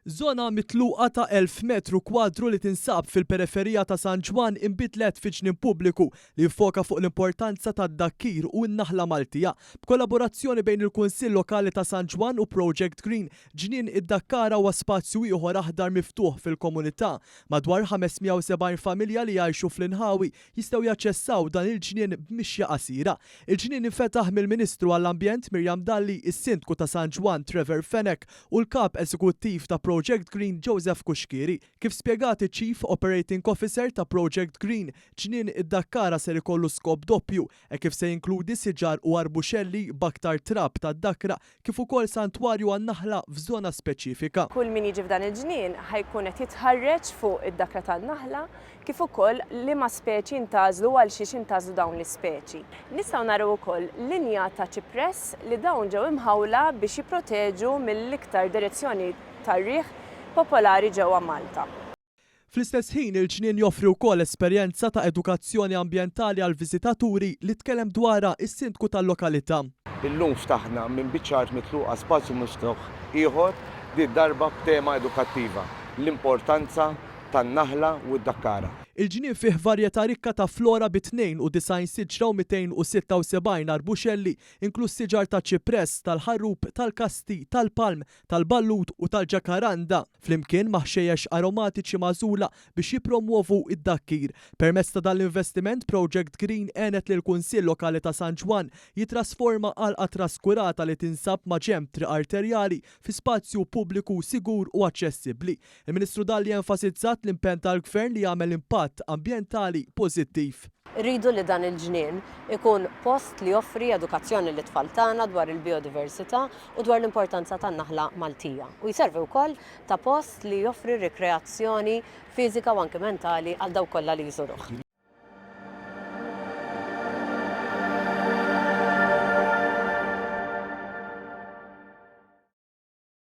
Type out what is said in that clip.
Żona mitluqa ta' 1000 metru kwadru li tinsab fil-periferija ta' San Ġwan inbidlet fi ġnien pubbliku li jiffoka fuq l-importanza tad-dakkir u n-naħla Maltija. B'kollaborazzjoni bejn il-Kunsill Lokali ta' San Ġwan u Project Green, ġnien id-Dakkara huwa spazju ieħor aħdar miftuħ fil-komunità. Madwar 570 familja li jgħixu fl-inħawi jistgħu jaċċessaw dan il-ġnien b'mixja qasira. Il-ġnien infetaħ mill-Ministru għall-Ambjent Mirjam Dalli, is-Sindku ta' San Ġwan Trevor Fenech u l-Kap Eżekuttiv ta' Project Green Joseph Kuxkiri. Kif spjegati Chief Operating Officer ta' Project Green, ġnien id-Dakkara ser ikollu skop doppju kif se jinkludi siġar u arbuxelli b'aktar trab tad-Dakkra kif ukoll santwarju għan-naħla f'żona speċifika. Kull min jiġi f'dan il-ġnien ħajkun qed jitħarreġ fuq id-Dakkra tan-naħla kif ukoll liema speċi intażlu għal xiex intażlu dawn l-ispeċi. Nistgħu naraw ukoll linja ta' ċipress li dawn ġew imħawla biex jipproteġu mill-iktar direzzjoni tar-riħ popolari ġewwa Malta. Fl-istess ħin il-ġnien joffri wkoll esperjenza ta' edukazzjoni ambjentali għal viżitaturi li tkellem dwarha is-sindku tal-lokalità. Illum ftaħna minn biċċar mitluqa spazju miftuħ ieħor di darba b'tema edukattiva, l-importanza tan-naħla u d-Dakkara. Il-ġnien fih varjetà rikka ta' flora bi 92 siġra u 276 arbuxelli, inkluż siġar ta' ċipress, tal-ħarrub, tal-kasti, tal-palm, tal-ballut u tal-ġakaranda, flimkien ma' ħxejjex aromatiċi magħżula biex jippromuovu id-dakkir. Permezz ta' dal-investiment Project Green għenet lil Kunsill Lokali ta' San Ġwan jitrasforma qalqa traskurata li tinsab ma' ġemp triq arterjali fi spazju pubbliku sigur u aċċessibbli. Il-Ministru Dalli enfasizzat l-impenn tal-Gvern li jagħmel impatt ambjentali pożittiv. Rridu li dan il-ġnien ikun post li joffri edukazzjoni lit tfal tagħna dwar il-biodiversità u dwar l-importanza tan-naħla Maltija. U jservi wkoll ta' post li joffri rikreazzjoni fiżika u anke mentali għal dawk kollha li jżuruh.